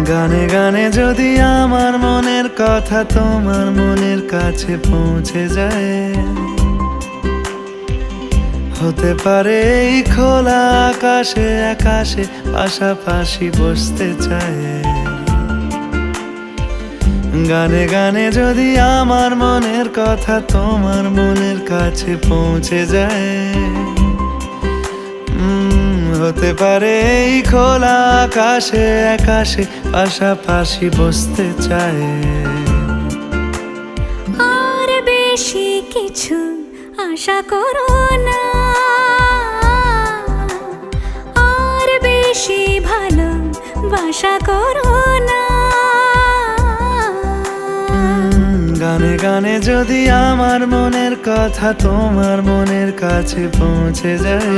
গানে গানে যদি আমার মনের কথা তোমার মনের কাছে পৌঁছে যায়, হতে পারে এই খোলা আকাশে আকাশে পাশাপাশি বসতে চায়। গানে গানে যদি আমার মনের কথা তোমার মনের কাছে পৌঁছে যায়, হতে পারে এই খোলা আকাশে আকাশে পাশাপাশি বসতে চায়। আর বেশি কিছু আশা করো না, আর বেশি ভালোবাসা করো না। গানে গানে যদি আমার মনের কথা তোমার মনের কাছে পৌঁছে যায়,